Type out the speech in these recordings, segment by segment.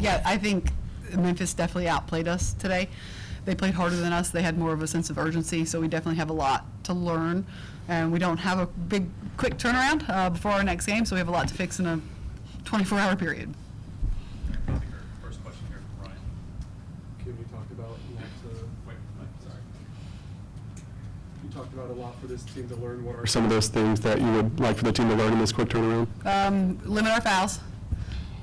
Yeah, I think Memphis definitely outplayed us today. They played harder than us. They had more of a sense of urgency, so we definitely have a lot to learn. And we don't have a big, quick turnaround before our next game, so we have a lot to fix in a 24-hour period. I think our first question here from Ryan. Kim, you talked about You talked about a lot for this team to learn. What are some of those things that you would like for the team to learn in this quick turnaround? Limit our fouls.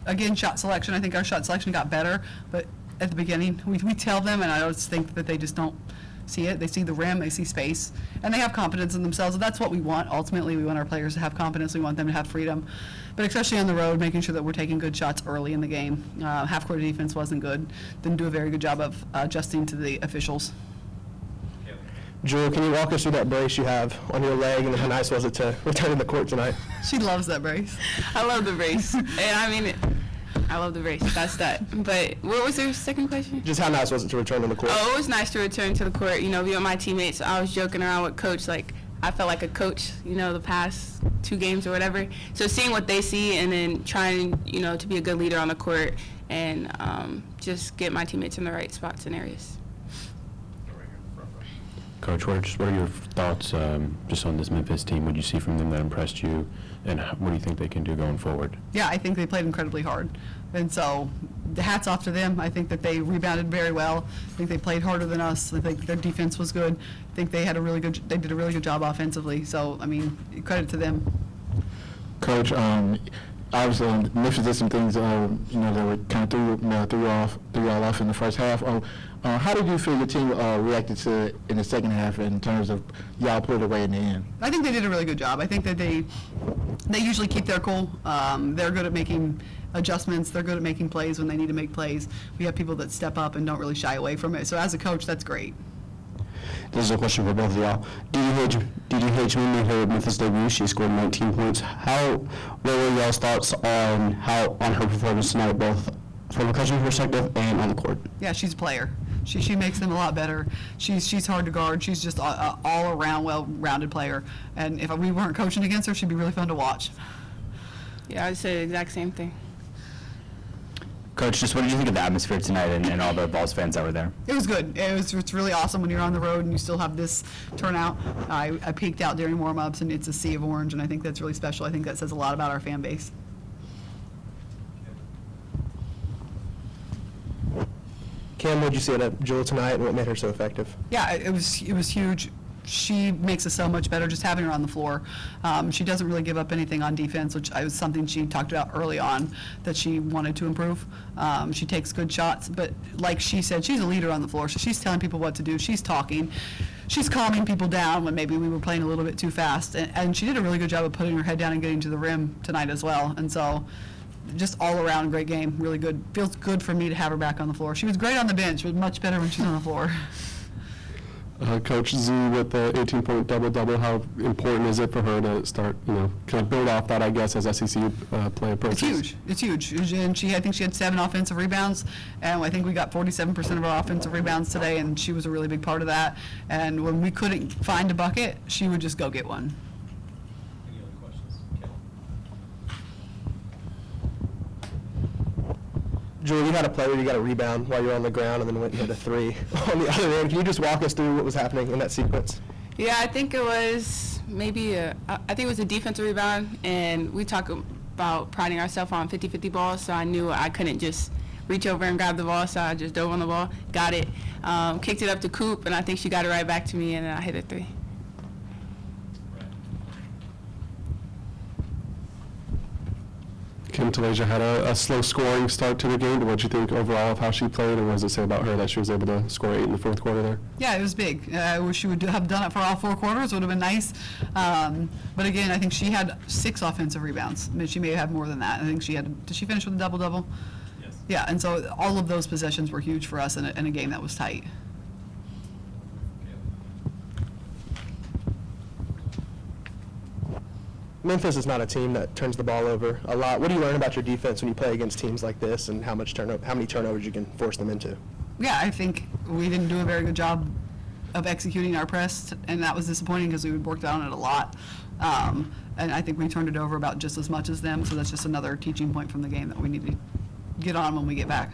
Again, shot selection. I think our shot selection got better, but at the beginning, we tell them, and I always think that they just don't see it. They see the rim, they see space, and they have confidence in themselves. And that's what we want. Ultimately, we want our players to have confidence. We want them to have freedom. But especially on the road, making sure that we're taking good shots early in the game. Half-court defense wasn't good. Didn't do a very good job of adjusting to the officials. Jewel, can you walk us through that brace you have on your leg, and how nice was it to return to the court tonight? She loves that brace. I love the brace. And I mean, I love the brace. That's that. But what was your second question? Just how nice was it to return to the court? Oh, it was nice to return to the court. You know, be with my teammates. I was joking around with Coach. Like, I felt like a coach, you know, the past 2 games or whatever. So seeing what they see and then trying, you know, to be a good leader on the court and just get my teammates in the right spots and areas. Coach, what are your thoughts just on this Memphis team? What did you see from them that impressed you, and what do you think they can do going forward? Yeah, I think they played incredibly hard, and so hats off to them. I think that they rebounded very well. I think they played harder than us. I think their defense was good. I think they did a really good job offensively. So I mean, credit to them. Coach, obviously Memphis did some things you know, that were kind of threw y'all off in the first half. How did you feel your team reacted to it in the second half in terms of y'all put it away in the end? I think they did a really good job. I think that they usually keep their cool. They're good at making adjustments. They're good at making plays when they need to make plays. We have people that step up and don't really shy away from it. So as a coach, that's great. This is a question for both of y'all. DDH made her Memphis debut. She scored 19 points. What were y'all's thoughts on her performance tonight, both from a coaching perspective and on the court? Yeah, she's a player. She makes them a lot better. She's hard to guard. She's just an all-around, well-rounded player. And if we weren't coaching against her, she'd be really fun to watch. Yeah, I'd say the exact same thing. Coach, just what did you think of the atmosphere tonight and all the Vols fans that were there? It was good. It's really awesome when you're on the road and you still have this turnout. I peeked out during warm-ups, and it's a sea of orange, and I think that's really special. I think that says a lot about our fan base. Kim, what did you see at Jewel tonight, and what made her so effective? Yeah, it was huge. She makes us so much better just having her on the floor. She doesn't really give up anything on defense, which was something she talked about early on that she wanted to improve. She takes good shots, but like she said, she's a leader on the floor, so she's telling people what to do. She's talking. She's calming people down when maybe we were playing a little bit too fast. And she did a really good job of putting her head down and getting to the rim tonight as well. And so just all around great game, really good. Feels good for me to have her back on the floor. She was great on the bench, but much better when she's on the floor. Coach Z with the 18-point double-double, how important is it for her to start, you know, kind of build off that, I guess, as SEC play approaches? It's huge. And I think she had 7 offensive rebounds, and I think we got 47% of our offensive rebounds today, and she was a really big part of that. And when we couldn't find a bucket, she would just go get one. Any other questions? Jewel, you had a play where you got a rebound while you were on the ground and then went and hit a 3 on the other end. Can you just walk us through what was happening in that sequence? Yeah, I think it was maybe I think it was a defensive rebound, and we talk about priding ourselves on 50-50 balls, so I knew I couldn't just reach over and grab the ball, so I just dove on the ball, got it, kicked it up to Coop, and I think she got it right back to me, and I hit a 3. Kim Talasia had a slow scoring start to the game, but what do you think overall of how she played, and what does it say about her that she was able to score 8 in the fourth quarter there? Yeah, it was big. I wish she would have done it for all 4 quarters. Would have been nice. But again, I think she had 6 offensive rebounds. I mean, she may have more than that. I think she had. Did she finish with a double-double? Yes. Yeah, and so all of those possessions were huge for us in a game that was tight. Memphis is not a team that turns the ball over a lot. What do you learn about your defense when you play against teams like this, and how many turnovers you can force them into? Yeah, I think we didn't do a very good job of executing our press, and that was disappointing because we had worked on it a lot. And I think we turned it over about just as much as them, so that's just another teaching point from the game that we need to get on when we get back.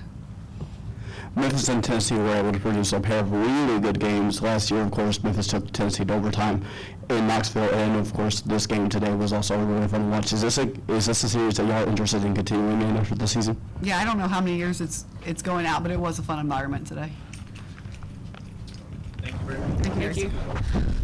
Memphis and Tennessee were able to produce a pair of really good games. Last year, of course, Memphis took Tennessee to overtime in Knoxville, and of course, this game today was also really fun to watch. Is this a series that y'all are interested in continuing in after the season? Yeah, I don't know how many years it's going out, but it was a fun environment today. Thank you very much. Thank you.